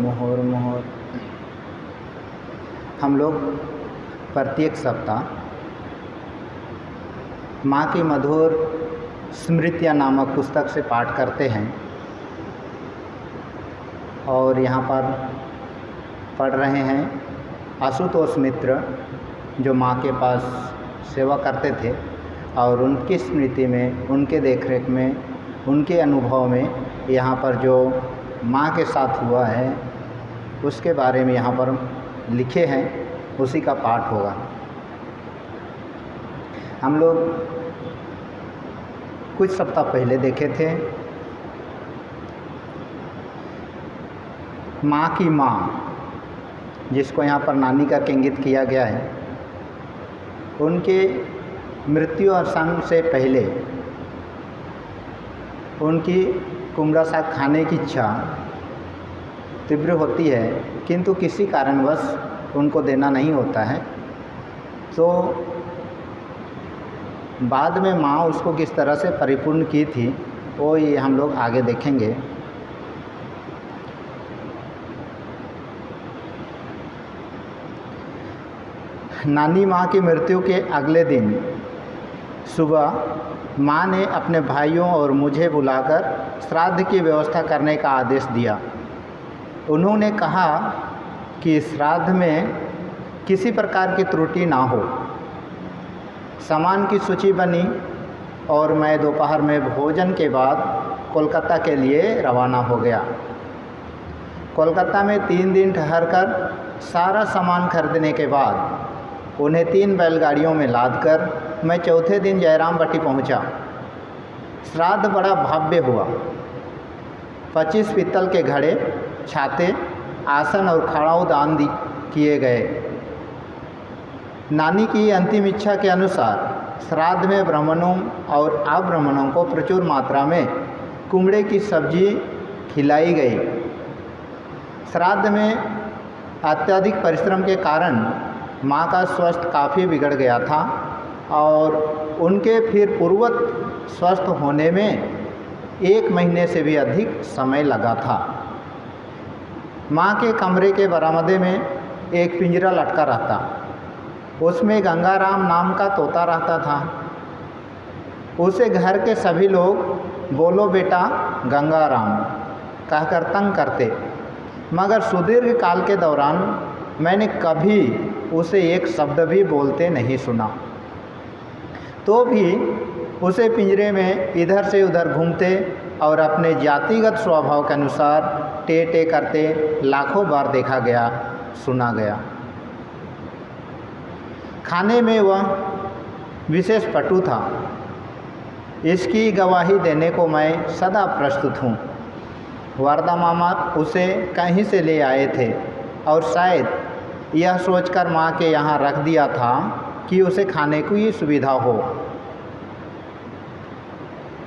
मुहुर्मुहुर्। हम लोग प्रत्येक सप्ताह माँ की मधुर स्मृतियाँ नामक पुस्तक से पाठ करते हैं और यहाँ पर पढ़ रहे हैं आशुतोष मित्र जो माँ के पास सेवा करते थे और उनकी स्मृति में, उनके देखरेख में, उनके अनुभव में यहाँ पर जो माँ के साथ हुआ है उसके बारे में यहाँ पर लिखे हैं, उसी का पाठ होगा। हम लोग कुछ सप्ताह पहले देखे थे माँ की माँ, जिसको यहाँ पर नानी का इंगित किया गया है, उनके मृत्यु अवसान से पहले उनकी कुमड़ा साग खाने की इच्छा तीव्र होती है, किंतु किसी कारणवश उनको देना नहीं होता है। तो बाद में माँ उसको किस तरह से परिपूर्ण की थी वो ये हम लोग आगे देखेंगे। नानी माँ की मृत्यु के अगले दिन सुबह माँ ने अपने भाइयों और मुझे बुलाकर श्राद्ध की व्यवस्था करने का आदेश दिया। उन्होंने कहा कि श्राद्ध में किसी प्रकार की त्रुटि ना हो। सामान की सूची बनी और मैं दोपहर में भोजन के बाद कोलकाता के लिए रवाना हो गया। कोलकाता में 3 दिन ठहरकर सारा सामान खरीदने के बाद उन्हें 3 बैलगाड़ियों में लादकर मैं चौथे दिन जयरामबट्टी पहुंचा। श्राद्ध बड़ा भव्य हुआ। 25 पीतल के घड़े, छाते, आसन और खड़ाऊ दान किए गए। नानी की अंतिम इच्छा के अनुसार श्राद्ध में ब्राह्मणों और अब्राह्मणों को प्रचुर मात्रा में कुमड़े की सब्जी खिलाई गई। श्राद्ध में अत्यधिक परिश्रम के कारण माँ का स्वास्थ्य काफ़ी बिगड़ गया था और उनके फिर पूर्वत स्वस्थ होने में 1 महीने से भी अधिक समय लगा था। माँ के कमरे के बरामदे में एक पिंजरा लटका रहता, उसमें गंगाराम नाम का तोता रहता था। उसे घर के सभी लोग बोलो बेटा गंगाराम कहकर तंग करते, मगर सुदीर्घ काल के दौरान मैंने कभी उसे एक शब्द भी बोलते नहीं सुना। तो भी उसे पिंजरे में इधर से उधर घूमते और अपने जातिगत स्वभाव के अनुसार टे टे करते लाखों बार देखा गया, सुना गया। खाने में वह विशेष पटु था, इसकी गवाही देने को मैं सदा प्रस्तुत हूँ। वरदा मामा उसे कहीं से ले आए थे और शायद यह सोचकर माँ के यहाँ रख दिया था कि उसे खाने की सुविधा हो।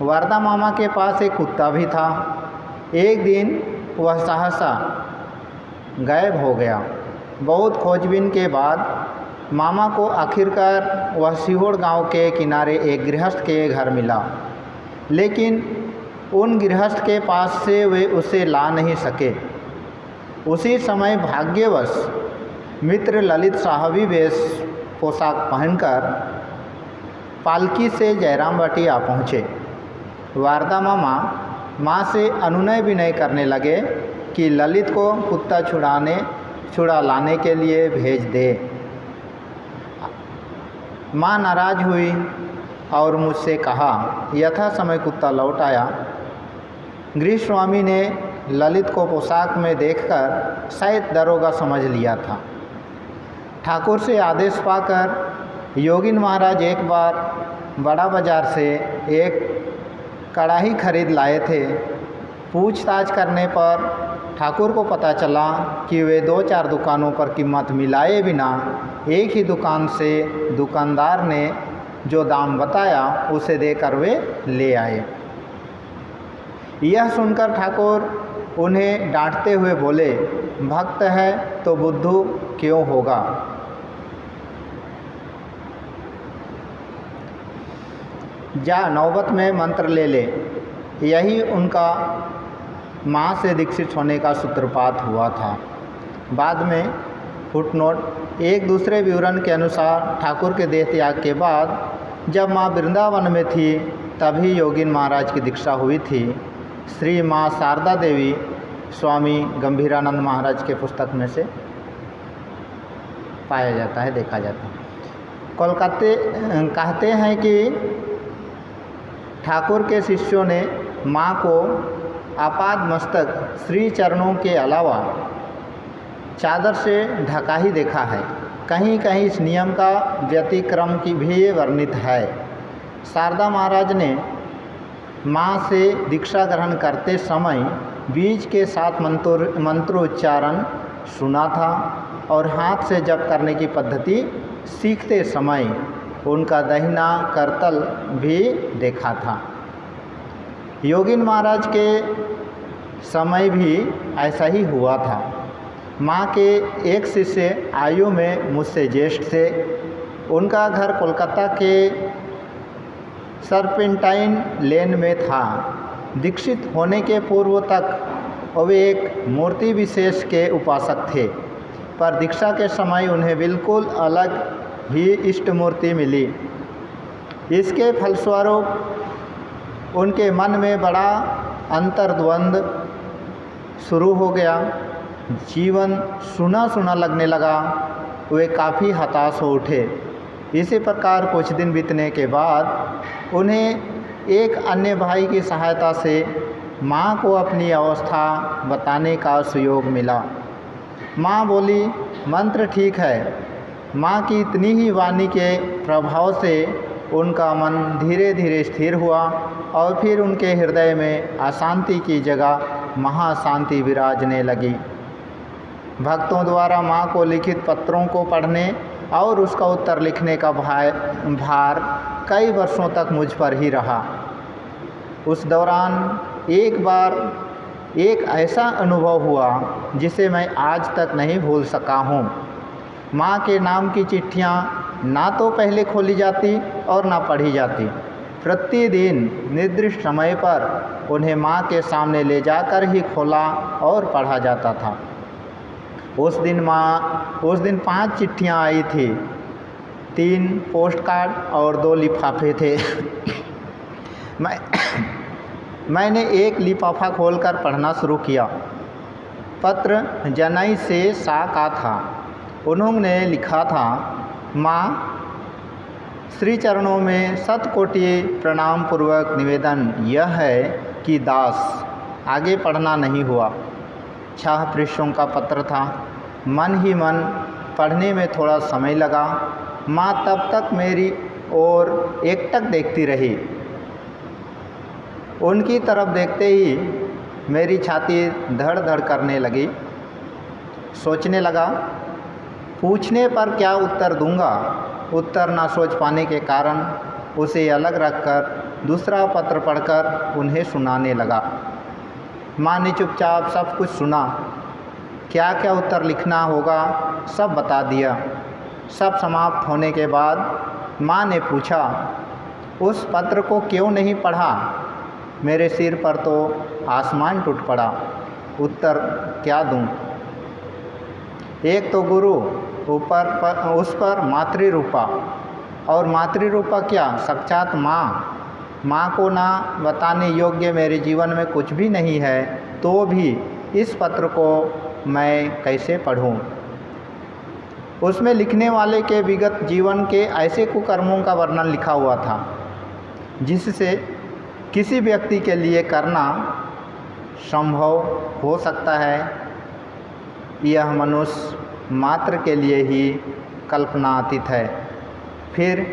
वरदा मामा के पास एक कुत्ता भी था। एक दिन वह सहसा गायब हो गया। बहुत खोजबीन के बाद मामा को आखिरकार वह सीहोर गांव के किनारे एक गृहस्थ के घर मिला, लेकिन उन गृहस्थ के पास से वे उसे ला नहीं सके। उसी समय भाग्यवश मित्र ललित साहबी वेश पोशाक पहनकर पालकी से जयरामबट्टी आ पहुँचे। वारदा मामा माँ से अनुनय विनय करने लगे कि ललित को कुत्ता छुड़ा लाने के लिए भेज दे। माँ नाराज़ हुई और मुझसे कहा। यथा समय कुत्ता लौट आया। गृहस्वामी ने ललित को पोशाक में देखकर शायद दरोगा समझ लिया था। ठाकुर से आदेश पाकर योगिन महाराज एक बार बड़ा बाजार से एक कढ़ाई खरीद लाए थे। पूछताछ करने पर ठाकुर को पता चला कि वे 2-4 दुकानों पर कीमत मिलाए बिना एक ही दुकान से दुकानदार ने जो दाम बताया उसे देकर वे ले आए। यह सुनकर ठाकुर उन्हें डांटते हुए बोले, भक्त है तो बुद्धू क्यों होगा। जा नौबत में मंत्र ले ले। यही उनका माँ से दीक्षित होने का सूत्रपात हुआ था। बाद में फुटनोट एक दूसरे विवरण के अनुसार ठाकुर के देह त्याग के बाद जब माँ वृंदावन में थी तभी योगीन महाराज की दीक्षा हुई थी। श्री माँ शारदा देवी स्वामी गंभीरानंद महाराज के पुस्तक में से पाया जाता है, देखा जाता है। कोलकाते कहते हैं कि ठाकुर के शिष्यों ने माँ को आपाद मस्तक श्री चरणों के अलावा चादर से ढका ही देखा है। कहीं कहीं इस नियम का व्यतिक्रम की भी वर्णित है। शारदा महाराज ने माँ से दीक्षा ग्रहण करते समय बीज के साथ मंत्रोच्चारण सुना था और हाथ से जप करने की पद्धति सीखते समय उनका दाहिना करतल भी देखा था। योगीन महाराज के समय भी ऐसा ही हुआ था। माँ के एक शिष्य आयु में मुझसे ज्येष्ठ थे। उनका घर कोलकाता के सर्पेंटाइन लेन में था। दीक्षित होने के पूर्व तक वे एक मूर्ति विशेष के उपासक थे, पर दीक्षा के समय उन्हें बिल्कुल अलग ही इष्ट मूर्ति मिली। इसके फलस्वरूप उनके मन में बड़ा अंतर्द्वंद शुरू हो गया। जीवन सुना सुना लगने लगा। वे काफ़ी हताश हो उठे। इसी प्रकार कुछ दिन बीतने के बाद उन्हें एक अन्य भाई की सहायता से माँ को अपनी अवस्था बताने का सुयोग मिला। माँ बोली, मंत्र ठीक है। माँ की इतनी ही वाणी के प्रभाव से उनका मन धीरे धीरे स्थिर हुआ और फिर उनके हृदय में अशांति की जगह महाशांति विराजने लगी। भक्तों द्वारा माँ को लिखित पत्रों को पढ़ने और उसका उत्तर लिखने का भार कई वर्षों तक मुझ पर ही रहा। उस दौरान एक बार एक ऐसा अनुभव हुआ जिसे मैं आज तक नहीं भूल सका हूँ। माँ के नाम की चिट्ठियाँ ना तो पहले खोली जाती और ना पढ़ी जाती। प्रतिदिन निर्दिष्ट समय पर उन्हें माँ के सामने ले जाकर ही खोला और पढ़ा जाता था। उस दिन 5 चिट्ठियाँ आई थी, 3 पोस्ट कार्ड और 2 लिफाफे थे। मैंने एक लिफाफा खोलकर पढ़ना शुरू किया। पत्र जनई से सा का था। उन्होंने लिखा था, माँ, श्री चरणों में शतकोटि प्रणाम पूर्वक निवेदन यह है कि दास। आगे पढ़ना नहीं हुआ। 6 पृष्ठों का पत्र था। मन ही मन पढ़ने में थोड़ा समय लगा। माँ तब तक मेरी ओर एकटक देखती रही। उनकी तरफ देखते ही मेरी छाती धड़ धड़ करने लगी। सोचने लगा, पूछने पर क्या उत्तर दूंगा। उत्तर ना सोच पाने के कारण उसे अलग रखकर दूसरा पत्र पढ़कर उन्हें सुनाने लगा। माँ ने चुपचाप सब कुछ सुना। क्या क्या उत्तर लिखना होगा सब बता दिया। सब समाप्त होने के बाद माँ ने पूछा, उस पत्र को क्यों नहीं पढ़ा। मेरे सिर पर तो आसमान टूट पड़ा। उत्तर क्या दूं। एक तो गुरु, उस पर मातृरूपा, और मातृरूपा क्या, साक्षात माँ। माँ को ना बताने योग्य मेरे जीवन में कुछ भी नहीं है, तो भी इस पत्र को मैं कैसे पढ़ूं। उसमें लिखने वाले के विगत जीवन के ऐसे कुकर्मों का वर्णन लिखा हुआ था जिससे किसी व्यक्ति के लिए करना संभव हो सकता है। यह मनुष्य मात्र के लिए ही कल्पनातीत है। फिर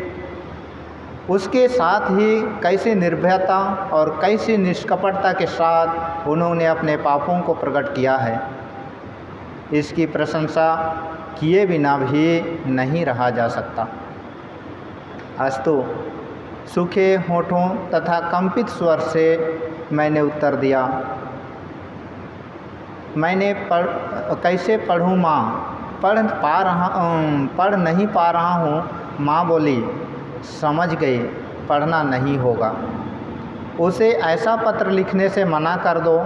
उसके साथ ही कैसे निर्भयता और कैसी निष्कपटता के साथ उन्होंने अपने पापों को प्रकट किया है, इसकी प्रशंसा किए बिना भी नहीं रहा जा सकता। अस्तु, सूखे होठों तथा कंपित स्वर से मैंने उत्तर दिया, मैंने कैसे पढ़ूँ माँ, पढ़ नहीं पा रहा हूँ। माँ बोली, समझ गई, पढ़ना नहीं होगा। उसे ऐसा पत्र लिखने से मना कर दो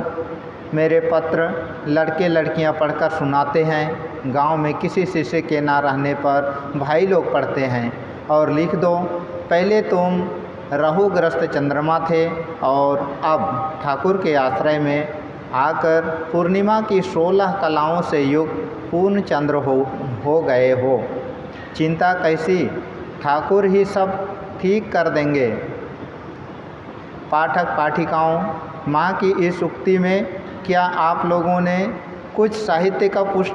मेरे पत्र लड़के लड़कियां पढ़कर सुनाते हैं। गांव में किसी शिष्य के ना रहने पर भाई लोग पढ़ते हैं और लिख दो, पहले तुम राहुग्रस्त चंद्रमा थे और अब ठाकुर के आश्रय में आकर पूर्णिमा की 16 कलाओं से युक्त पूर्ण चंद्र हो गए हो। चिंता कैसी, ठाकुर ही सब ठीक कर देंगे। पाठक पाठिकाओं, माँ की इस उक्ति में क्या आप लोगों ने कुछ साहित्य का पुष्ट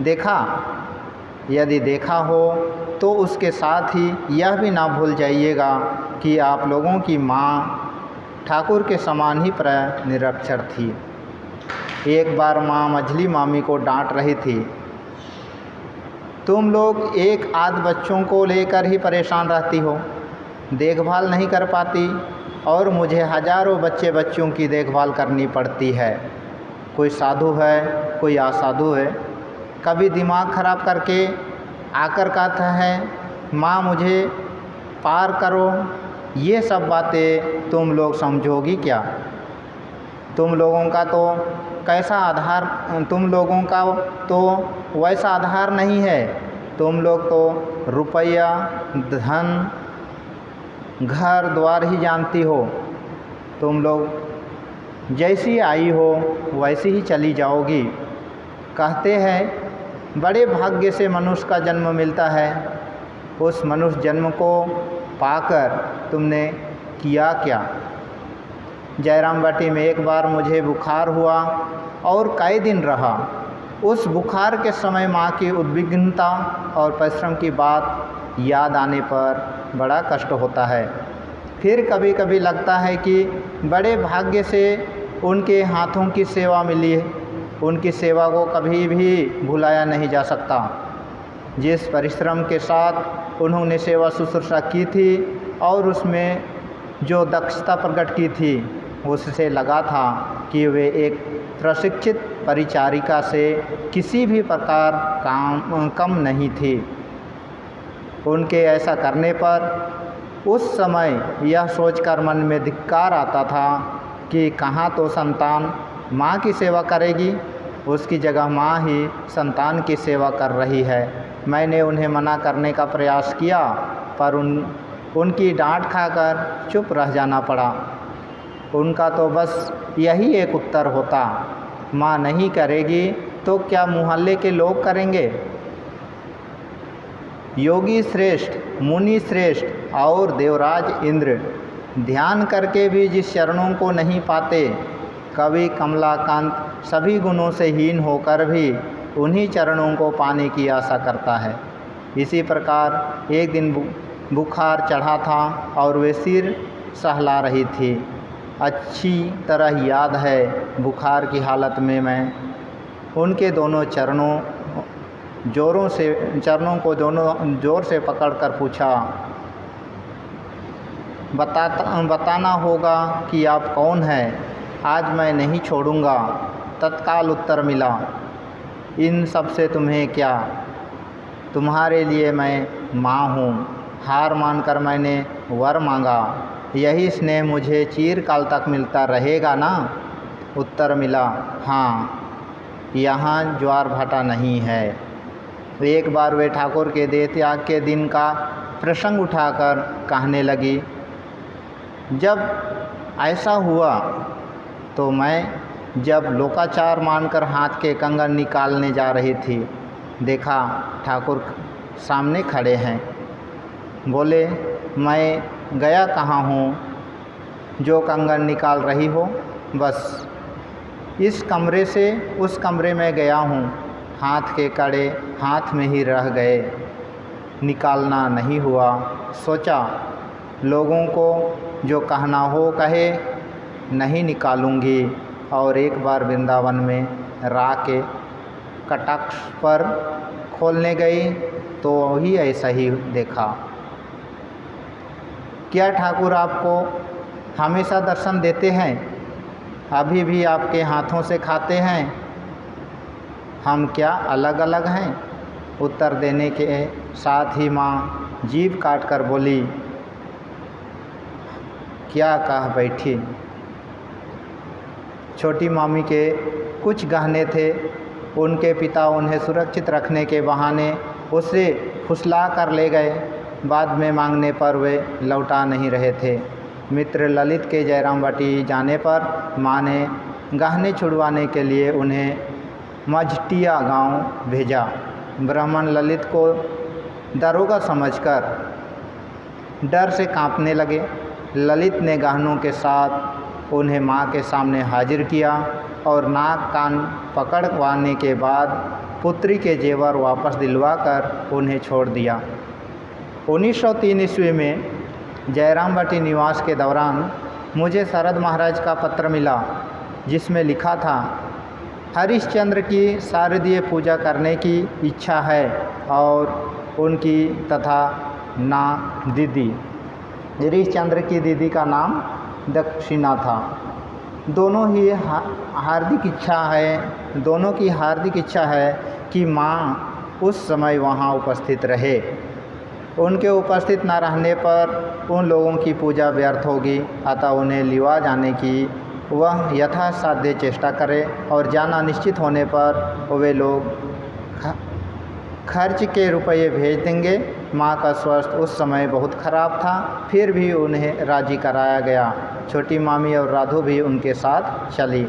देखा? यदि देखा हो तो उसके साथ ही यह भी ना भूल जाइएगा कि आप लोगों की माँ ठाकुर के समान ही निरक्षर थी। एक बार माँ मझली मामी को डांट रही थी, तुम लोग एक आध बच्चों को लेकर ही परेशान रहती हो, देखभाल नहीं कर पाती और मुझे हजारों बच्चों की देखभाल करनी पड़ती है। कोई साधु है, कोई असाधु है, कभी दिमाग खराब करके आकर कहता है माँ मुझे पार करो। ये सब बातें तुम लोग समझोगी क्या? तुम लोगों का तो वैसा आधार नहीं है। तुम लोग तो रुपया, धन, घर द्वार ही जानती हो। तुम लोग जैसी आई हो वैसी ही चली जाओगी। कहते हैं बड़े भाग्य से मनुष्य का जन्म मिलता है। उस मनुष्य जन्म को पाकर तुमने किया क्या? जयरामबाटी में एक बार मुझे बुखार हुआ और कई दिन रहा। उस बुखार के समय माँ की उद्विग्नता और परिश्रम की बात याद आने पर बड़ा कष्ट होता है। फिर कभी कभी लगता है कि बड़े भाग्य से उनके हाथों की सेवा मिली है। उनकी सेवा को कभी भी भुलाया नहीं जा सकता। जिस परिश्रम के साथ उन्होंने सेवा शुश्रूषा की थी और उसमें जो दक्षता प्रकट की थी, उससे लगा था कि वे एक प्रशिक्षित परिचारिका से किसी भी प्रकार कम नहीं थी। उनके ऐसा करने पर उस समय यह सोचकर मन में धिक्कार आता था कि कहाँ तो संतान माँ की सेवा करेगी, उसकी जगह माँ ही संतान की सेवा कर रही है। मैंने उन्हें मना करने का प्रयास किया पर उनकी डांट खाकर चुप रह जाना पड़ा। उनका तो बस यही एक उत्तर होता, माँ नहीं करेगी तो क्या मोहल्ले के लोग करेंगे? योगी श्रेष्ठ, मुनि श्रेष्ठ और देवराज इंद्र ध्यान करके भी जिस चरणों को नहीं पाते, कवि कमलाकांत सभी गुणों से हीन होकर भी उन्हीं चरणों को पाने की आशा करता है। इसी प्रकार एक दिन बुखार चढ़ा था और वे सिर सहला रही थी। अच्छी तरह याद है, बुखार की हालत में मैं उनके दोनों चरणों को जोर से पकड़कर पूछा, बताना होगा कि आप कौन हैं, आज मैं नहीं छोड़ूंगा। तत्काल उत्तर मिला, इन सब से तुम्हें क्या, तुम्हारे लिए मैं माँ हूँ। हार मानकर मैंने वर मांगा, यही स्नेह मुझे चिरकाल तक मिलता रहेगा ना? उत्तर मिला, हाँ, यहाँ ज्वार भाटा नहीं है। एक बार वे ठाकुर के देह त्याग के दिन का प्रसंग उठाकर कहने लगी, जब ऐसा हुआ तो मैं जब लोकाचार मानकर हाथ के कंगन निकालने जा रही थी, देखा ठाकुर सामने खड़े हैं। बोले, मैं गया कहाँ हूँ जो कंगन निकाल रही हो? बस इस कमरे से उस कमरे में गया हूँ। हाथ के कड़े हाथ में ही रह गए, निकालना नहीं हुआ। सोचा लोगों को जो कहना हो कहे, नहीं निकालूंगी। और एक बार वृंदावन में रा के कटाक्ष पर खोलने गई तो ही ऐसा ही देखा। क्या ठाकुर आपको हमेशा दर्शन देते हैं? अभी भी आपके हाथों से खाते हैं? हम क्या अलग अलग हैं? उत्तर देने के साथ ही माँ जीभ काट कर बोली, क्या कह बैठी। छोटी मामी के कुछ गहने थे, उनके पिता उन्हें सुरक्षित रखने के बहाने उसे फुसला कर ले गए। बाद में मांगने पर वे लौटा नहीं रहे थे। मित्र ललित के जयरामबाटी जाने पर माँ ने गहने छुड़वाने के लिए उन्हें मझटिया गांव भेजा। ब्राह्मण ललित को दरोगा समझकर डर से कांपने लगे। ललित ने गहनों के साथ उन्हें माँ के सामने हाजिर किया और नाक कान पकड़वाने के बाद पुत्री के जेवर वापस दिलवाकर उन्हें छोड़ दिया। 1903 ईस्वी में जयरामबाटी निवास के दौरान मुझे शरद महाराज का पत्र मिला, जिसमें लिखा था, हरिश्चंद्र की शारदीय पूजा करने की इच्छा है और उनकी तथा ना दीदी, हरिश्चंद्र की दीदी का नाम दक्षिणा था, दोनों की हार्दिक इच्छा है कि माँ उस समय वहाँ उपस्थित रहे। उनके उपस्थित न रहने पर उन लोगों की पूजा व्यर्थ होगी, अतः उन्हें लिवा जाने की वह यथासाध्य चेष्टा करे और जाना निश्चित होने पर वे लोग खर्च के रुपये भेज देंगे। माँ का स्वास्थ्य उस समय बहुत खराब था, फिर भी उन्हें राजी कराया गया। छोटी मामी और राधो भी उनके साथ चली।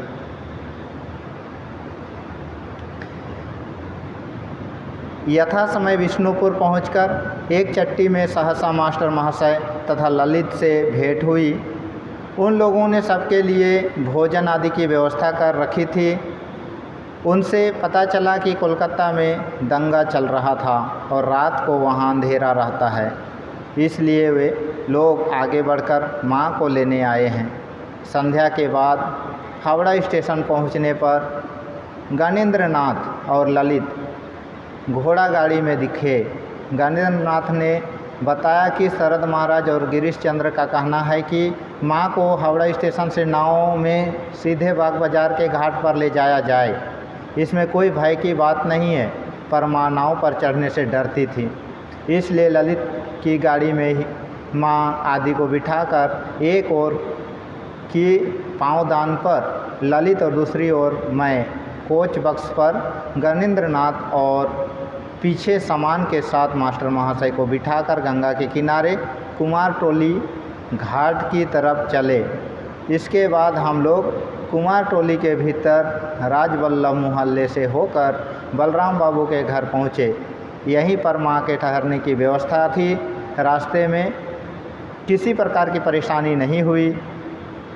यथा समय विष्णुपुर पहुंचकर एक चट्टी में सहसा मास्टर महाशय तथा ललित से भेंट हुई। उन लोगों ने सबके लिए भोजन आदि की व्यवस्था कर रखी थी। उनसे पता चला कि कोलकाता में दंगा चल रहा था और रात को वहां अंधेरा रहता है, इसलिए वे लोग आगे बढ़कर माँ को लेने आए हैं। संध्या के बाद हावड़ा स्टेशन पहुंचने पर गणेंद्रनाथ और ललित घोड़ा गाड़ी में दिखे। गणेंद्रनाथ ने बताया कि शरद महाराज और गिरीश चंद्र का कहना है कि माँ को हावड़ा स्टेशन से नाव में सीधे बाग बाजार के घाट पर ले जाया जाए। इसमें कोई भय की बात नहीं है, पर माँ नाव पर चढ़ने से डरती थी, इसलिए ललित की गाड़ी में ही माँ आदि को बिठाकर एक ओर की पाँवदान पर ललित और दूसरी ओर मैं कोच बक्स पर गणेंद्रनाथ और पीछे सामान के साथ मास्टर महाशय को बिठाकर गंगा के किनारे कुमार टोली घाट की तरफ चले। इसके बाद हम लोग कुमार टोली के भीतर राजवल्लभ मोहल्ले से होकर बलराम बाबू के घर पहुँचे। यहीं पर माँ के ठहरने की व्यवस्था थी। रास्ते में किसी प्रकार की परेशानी नहीं हुई।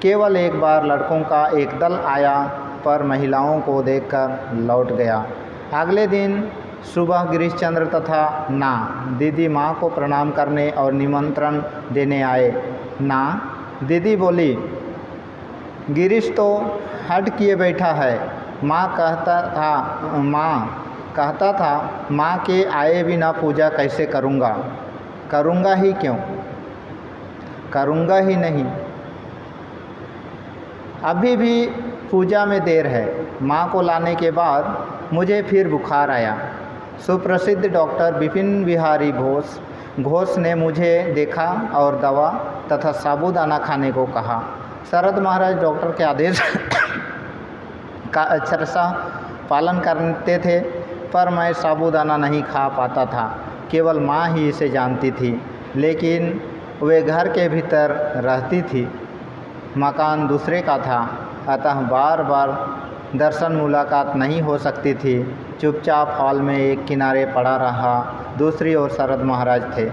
केवल एक बार लड़कों का एक दल आया, पर महिलाओं को देखकर लौट गया। अगले दिन सुबह गिरीश चंद्र तथा ना दीदी माँ को प्रणाम करने और निमंत्रण देने आए। ना दीदी बोली, गिरीश तो हट किए बैठा है। माँ कहता था माँ के आए बिना पूजा कैसे करूँगा। करूँगा ही क्यों, करूँगा ही नहीं, अभी भी पूजा में देर है। माँ को लाने के बाद मुझे फिर बुखार आया। सुप्रसिद्ध डॉक्टर विपिन बिहारी घोष ने मुझे देखा और दवा तथा साबूदाना खाने को कहा। शरद महाराज डॉक्टर के आदेश का अक्षरशः पालन करते थे, पर मैं साबूदाना नहीं खा पाता था। केवल माँ ही इसे जानती थी, लेकिन वे घर के भीतर रहती थी, मकान दूसरे का था, अतः बार बार दर्शन मुलाकात नहीं हो सकती थी। चुपचाप हॉल में एक किनारे पड़ा रहा। दूसरी ओर शरद महाराज थे।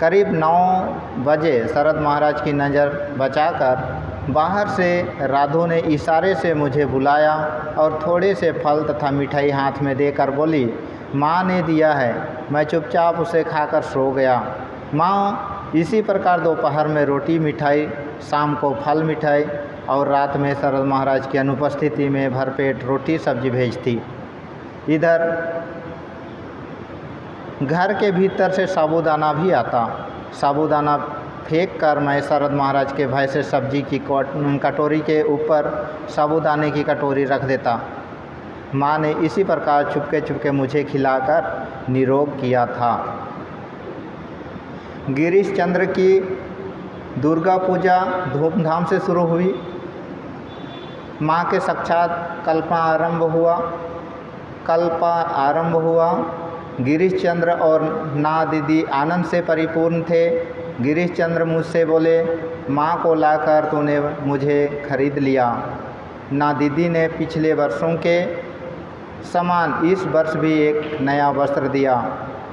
करीब 9 बजे शरद महाराज की नज़र बचाकर बाहर से राधो ने इशारे से मुझे बुलाया और थोड़े से फल तथा मिठाई हाथ में देकर बोली, माँ ने दिया है। मैं चुपचाप उसे खाकर सो गया। माँ इसी प्रकार दोपहर में रोटी मिठाई, शाम को फल मिठाई और रात में शरद महाराज की अनुपस्थिति में भरपेट रोटी सब्जी भेजती। इधर घर के भीतर से साबूदाना भी आता। साबूदाना फेंक कर मैं शरद महाराज के भय से सब्जी की कटोरी के ऊपर साबूदाने की कटोरी रख देता। माँ ने इसी प्रकार चुपके चुपके मुझे खिलाकर निरोग किया था। गिरीश चंद्र की दुर्गा पूजा धूमधाम से शुरू हुई। माँ के साक्षात कल्प आरंभ हुआ। गिरीश चंद्र और ना दीदी आनंद से परिपूर्ण थे। गिरीश चंद्र मुझसे बोले, माँ को लाकर तूने मुझे खरीद लिया। ना दीदी ने पिछले वर्षों के समान इस वर्ष भी एक नया वस्त्र दिया।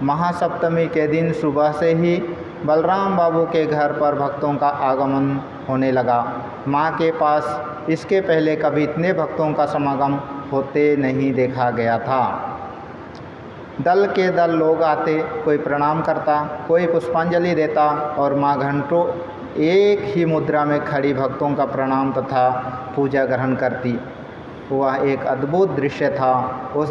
महासप्तमी के दिन सुबह से ही बलराम बाबू के घर पर भक्तों का आगमन होने लगा। माँ के पास इसके पहले कभी इतने भक्तों का समागम होते नहीं देखा गया था। दल के दल लोग आते, कोई प्रणाम करता, कोई पुष्पांजलि देता और माँ घंटों एक ही मुद्रा में खड़ी भक्तों का प्रणाम तथा पूजा ग्रहण करती। वह एक अद्भुत दृश्य था। उस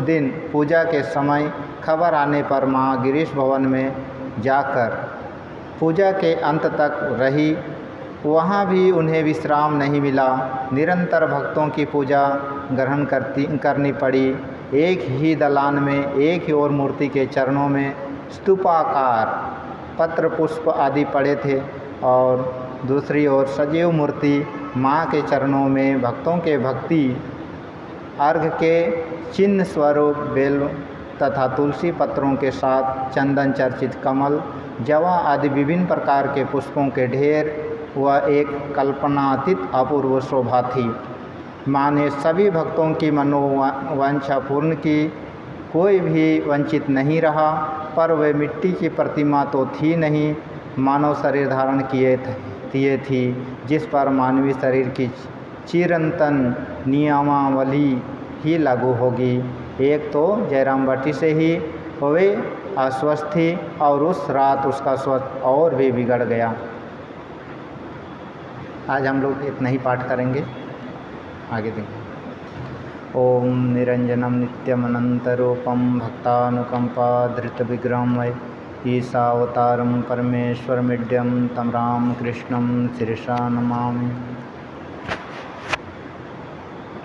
दिन पूजा के समय खबर आने पर माँ गिरीश भवन में जाकर पूजा के अंत तक रही। वहाँ भी उन्हें विश्राम नहीं मिला। निरंतर भक्तों की पूजा ग्रहण करनी पड़ी। एक ही दलान में एक ही और मूर्ति के चरणों में स्तूपाकार पत्र पुष्प आदि पड़े थे और दूसरी ओर सजीव मूर्ति माँ के चरणों में भक्तों के भक्ति अर्घ के चिन्ह स्वरूप बेल तथा तुलसी पत्रों के साथ चंदन चर्चित कमल, जवा आदि विभिन्न प्रकार के पुष्पों के ढेर वह एक कल्पनातीत अपूर्व शोभा थी। माँ ने सभी भक्तों की मनोवांछा पूर्ण की, कोई भी वंचित नहीं रहा। पर वे मिट्टी की प्रतिमा तो थी नहीं, मानव शरीर धारण किए थी, जिस पर मानवीय शरीर की चिरंतन नियमावली ही लागू होगी। एक तो जयराम भट्टी से ही वे अस्वस्थ थी और उस रात उसका स्वास्थ्य और भी बिगड़ गया। आज हम लोग इतना ही पाठ करेंगे, आगे देखें। ओम निरंजनम नित्यमनंतरूपम भक्तानुकंपा धृतविग्रहम वै ईशावतारम परमेश्वरमिड्यम तम राम कृष्णम शिरसा नमामि।